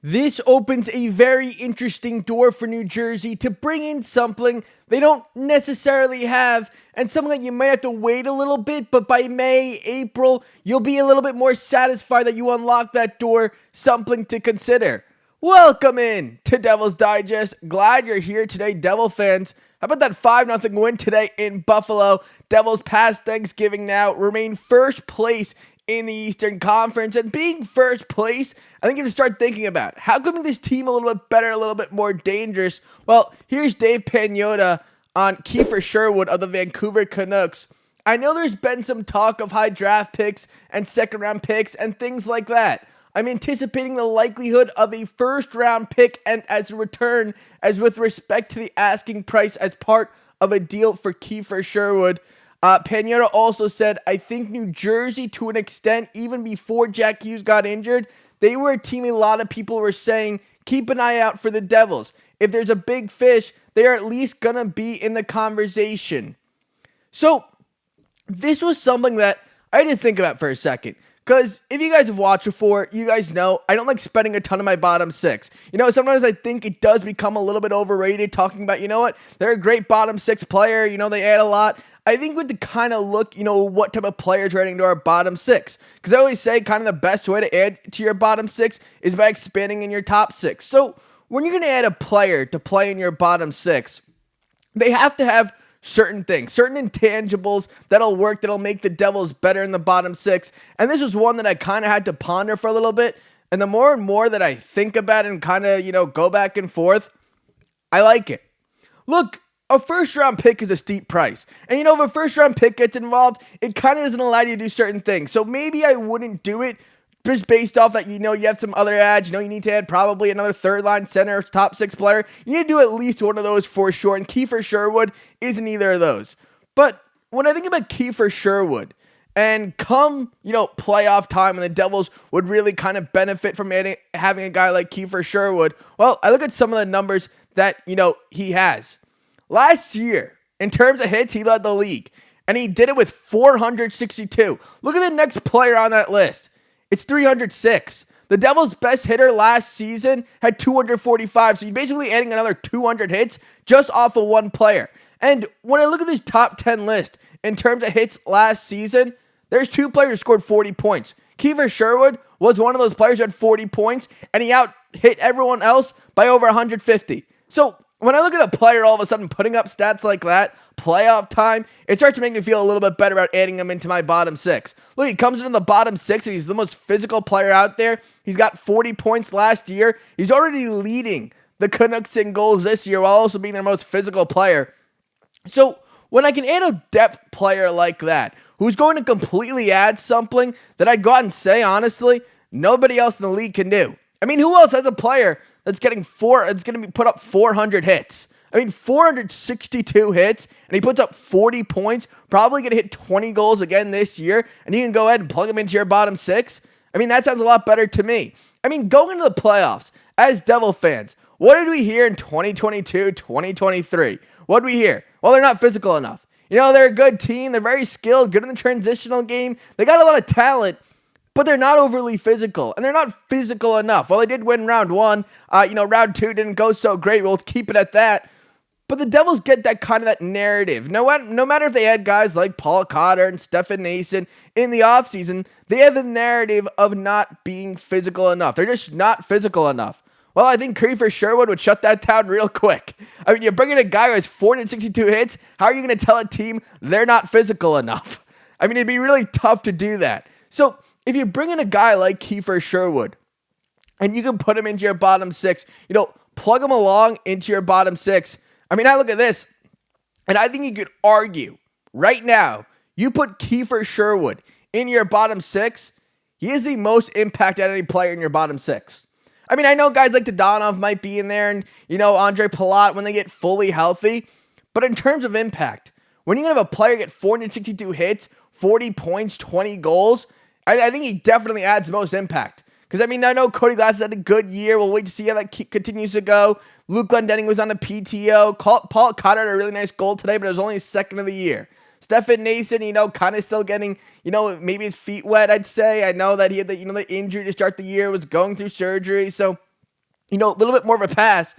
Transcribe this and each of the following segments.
This opens a very interesting door for New Jersey to bring in something they don't necessarily have, and something that you might have to wait a little bit, but by May, April, you'll be a little bit more satisfied that you unlocked that door, something to consider. Welcome in to Devil's Digest. Glad you're here today, Devil fans. How about that 5-0 win today in Buffalo? Devils past Thanksgiving now remain first place in the Eastern Conference, and being first place, I think you have to start thinking about how can we make this team a little bit better, a little bit more dangerous. Well, here's Dave Pagnotta on Kiefer Sherwood of the Vancouver Canucks. I know there's been some talk of high draft picks and second round picks and things like that. I'm anticipating the likelihood of a first round pick and as a return as with respect to the asking price as part of a deal for Kiefer Sherwood. Pagnotta also said, I think New Jersey, to an extent, even before Jack Hughes got injured, they were a team a lot of people were saying, keep an eye out for the Devils. If there's a big fish, they are at least going to be in the conversation. So, this was something that I had to think about for a second. Because if you guys have watched before, you guys know I don't like spending a ton of my bottom six. You know, sometimes I think it does become a little bit overrated talking about, you know what, they're a great bottom six player, you know, they add a lot. I think we have to kind of look, you know, what type of players are adding to our bottom six. Because I always say kind of the best way to add to your bottom six is by expanding in your top six. So when you're going to add a player to play in your bottom six, they have to have certain things, certain intangibles that'll work, that'll make the Devils better in the bottom six. And this was one that I kind of had to ponder for a little bit. And the more and more that I think about it and kind of, you know, go back and forth, I like it. Look, a first round pick is a steep price. And you know, if a first round pick gets involved, it kind of doesn't allow you to do certain things. So maybe I wouldn't do it just based off that, you know, you have some other ads, you know, you need to add probably another third line center, top six player. You need to do at least one of those for sure. And Kiefer Sherwood isn't either of those. But when I think about Kiefer Sherwood, and come, you know, playoff time, and the Devils would really kind of benefit from having a guy like Kiefer Sherwood, well, I look at some of the numbers that, you know, he has. Last year, in terms of hits, he led the league. And he did it with 462. Look at the next player on that list. It's 306. The Devils' best hitter last season had 245, so you're basically adding another 200 hits just off of one player. And when I look at this top 10 list, in terms of hits last season, there's two players who scored 40 points. Kiefer Sherwood was one of those players who had 40 points, and he out-hit everyone else by over 150. So when I look at a player all of a sudden putting up stats like that, playoff time, it starts to make me feel a little bit better about adding him into my bottom six. Look, he comes into the bottom six, and he's the most physical player out there. He's got 40 points last year. He's already leading the Canucks in goals this year while also being their most physical player. So when I can add a depth player like that, who's going to completely add something that I'd go out and say, honestly, nobody else in the league can do. I mean, who else has a player that's getting it's going to be put up 400 hits? I mean, 462 hits, and he puts up 40 points, probably going to hit 20 goals again this year, and you can go ahead and plug him into your bottom six. I mean, that sounds a lot better to me. I mean, going into the playoffs, as Devil fans, what did we hear in 2022, 2023? What did we hear? Well, they're not physical enough. You know, they're a good team. They're very skilled, good in the transitional game. They got a lot of talent, but they're not overly physical, and they're not physical enough. Well, they did win round one. Round two didn't go so great. We'll keep it at that. But the Devils get that kind of that narrative. No matter if they had guys like Paul Cotter and Stefan Nason in the offseason, they have the narrative of not being physical enough. They're just not physical enough. Well, I think Kiefer Sherwood would shut that down real quick. I mean, you're bringing a guy who has 462 hits. How are you going to tell a team they're not physical enough? I mean, it'd be really tough to do that. So if you bring in a guy like Kiefer Sherwood, and you can put him into your bottom six, you know, plug him along into your bottom six. I mean, I look at this, and I think you could argue right now, you put Kiefer Sherwood in your bottom six, he is the most impact at any player in your bottom six. I mean, I know guys like Dadonov might be in there, and, you know, Andre Palat when they get fully healthy, but in terms of impact, when you're going to have a player get 462 hits, 40 points, 20 goals, I think he definitely adds most impact. Because, I mean, I know Cody Glass had a good year. We'll wait to see how that continues to go. Luke Glendening was on a PTO. Paul Cotter had a really nice goal today, but it was only his second of the year. Stefan Nason, kind of still getting, maybe his feet wet, I'd say. I know that he had the injury to start the year, was going through surgery. So a little bit more of a pass.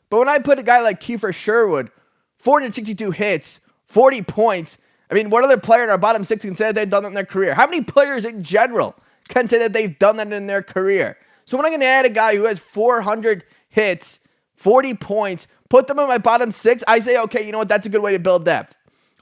But when I put a guy like Kiefer Sherwood, 462 hits, 40 points, I mean, what other player in our bottom six can say that they've done that in their career? How many players in general can say that they've done that in their career? So when I'm going to add a guy who has 400 hits, 40 points, put them in my bottom six, I say, okay, you know what? That's a good way to build depth.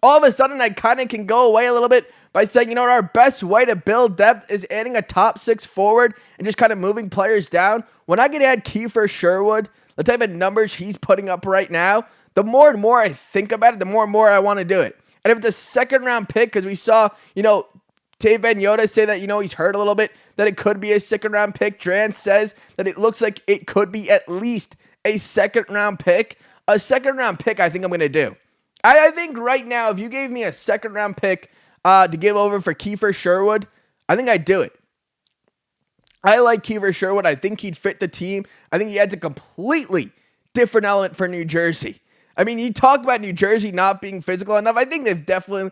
All of a sudden, I kind of can go away a little bit by saying, you know what? Our best way to build depth is adding a top six forward and just kind of moving players down. When I can add Kiefer Sherwood, the type of numbers he's putting up right now, the more and more I think about it, the more and more I want to do it. And if it's a second-round pick, because we saw, Dave Pagnotta say that, he's hurt a little bit, that it could be a second-round pick. Dran says that it looks like it could be at least a second-round pick. A second-round pick, I think I'm going to do. I think right now, if you gave me a second-round pick to give over for Kiefer Sherwood, I think I'd do it. I like Kiefer Sherwood. I think he'd fit the team. I think he adds a completely different element for New Jersey. I mean, you talk about New Jersey not being physical enough. I think they've definitely,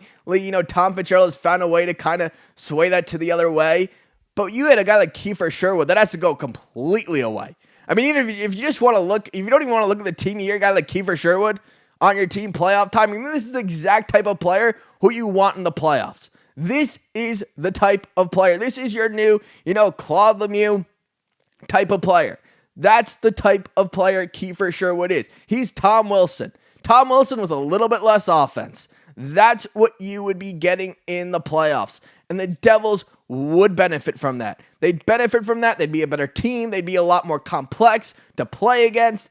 Tom Fitzgerald has found a way to kind of sway that to the other way. But you had a guy like Kiefer Sherwood, that has to go completely away. I mean, even if you just want to look, if you don't even want to look at the team, you're a guy like Kiefer Sherwood on your team playoff time. I mean, this is the exact type of player who you want in the playoffs. This is the type of player. This is your new, Claude Lemieux type of player. That's the type of player Kiefer Sherwood is. He's Tom Wilson. Tom Wilson with a little bit less offense. That's what you would be getting in the playoffs. And the Devils would benefit from that. They'd benefit from that. They'd be a better team. They'd be a lot more complex to play against.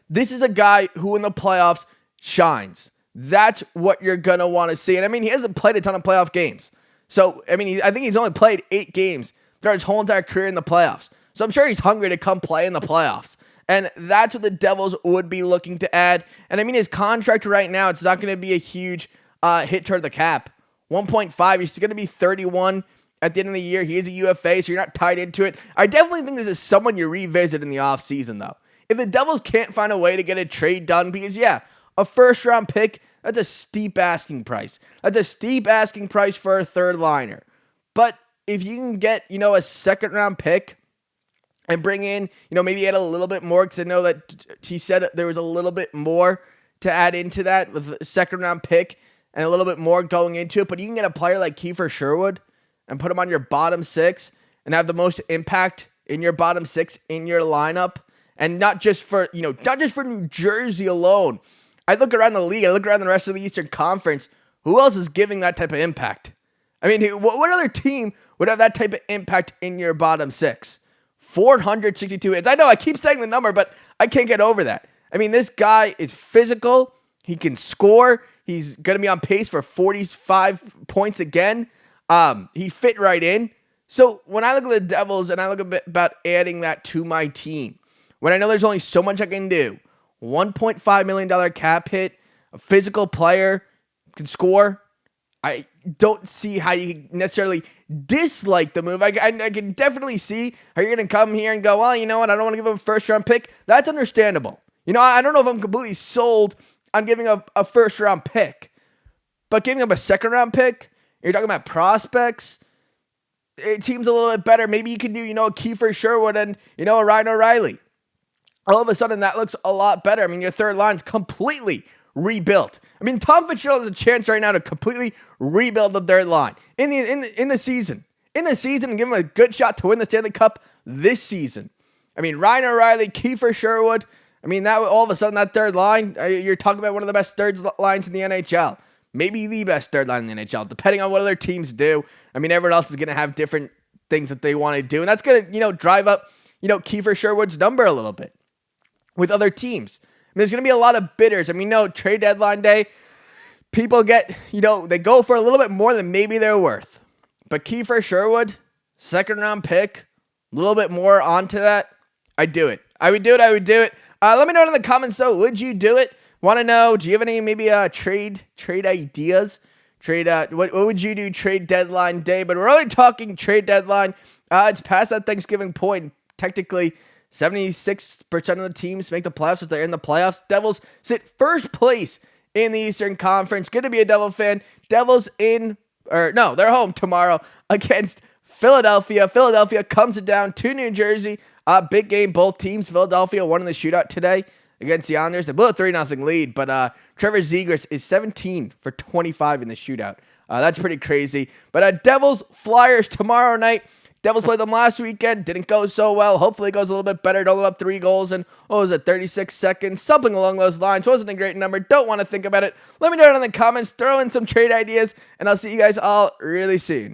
This is a guy who in the playoffs shines. That's what you're going to want to see. And I mean, he hasn't played a ton of playoff games. So, I mean, I think he's only played 8 games throughout his whole entire career in the playoffs. So I'm sure he's hungry to come play in the playoffs. And that's what the Devils would be looking to add. And I mean, his contract right now, it's not going to be a huge hit toward the cap. 1.5, he's going to be 31 at the end of the year. He is a UFA, so you're not tied into it. I definitely think this is someone you revisit in the offseason, though. If the Devils can't find a way to get a trade done, because, a first-round pick, that's a steep asking price. That's a steep asking price for a third liner. But if you can get, a second-round pick and bring in, maybe add a little bit more, because I know that he said there was a little bit more to add into that with a second-round pick and a little bit more going into it. But you can get a player like Kiefer Sherwood and put him on your bottom six and have the most impact in your bottom six in your lineup. And not just for, New Jersey alone. I look around the league, I look around the rest of the Eastern Conference. Who else is giving that type of impact? I mean, what other team would have that type of impact in your bottom six? 462 hits. I know I keep saying the number, but I can't get over that. I mean, this guy is physical. He can score. He's going to be on pace for 45 points again. He fit right in. So when I look at the Devils and I look a bit about adding that to my team, when I know there's only so much I can do, $1.5 million cap hit, a physical player, can score, I don't see how you necessarily dislike the move. I can definitely see how you're going to come here and go, well, you know what, I don't want to give him a first-round pick. That's understandable. I don't know if I'm completely sold on giving up a first-round pick. But giving up a second-round pick, you're talking about prospects, it seems a little bit better. Maybe you can do, a Kiefer Sherwood and, a Ryan O'Reilly. All of a sudden, that looks a lot better. I mean, your third line's completely rebuilt. I mean, Tom Fitzgerald has a chance right now to completely rebuild the third line in the season. In the season, and give him a good shot to win the Stanley Cup this season. I mean, Ryan O'Reilly, Kiefer Sherwood. I mean, that all of a sudden, that third line, you're talking about one of the best third lines in the NHL. Maybe the best third line in the NHL, depending on what other teams do. I mean, everyone else is going to have different things that they want to do. And that's going to, drive up, Kiefer Sherwood's number a little bit with other teams. There's going to be a lot of bidders. I mean, trade deadline day, people get, they go for a little bit more than maybe they're worth. But Kiefer Sherwood, second round pick, a little bit more onto that, I'd do it. I would do it. Let me know in the comments, though, would you do it? Want to know, do you have any maybe trade ideas? What would you do trade deadline day? But we're only talking trade deadline. It's past that Thanksgiving point. Technically, 76% of the teams make the playoffs if they're in the playoffs. Devils sit first place in the Eastern Conference. Good to be a Devil fan. Devils they're home tomorrow against Philadelphia. Philadelphia comes down to New Jersey. Big game, both teams. Philadelphia won in the shootout today against the Islanders. They blew a 3-0 lead, but Trevor Zegras is 17 for 25 in the shootout. That's pretty crazy. But Devils, Flyers tomorrow night. Devils played them last weekend. Didn't go so well. Hopefully it goes a little bit better. Don't let up 3 goals in, 36 seconds? Something along those lines. Wasn't a great number. Don't want to think about it. Let me know in the comments. Throw in some trade ideas, and I'll see you guys all really soon.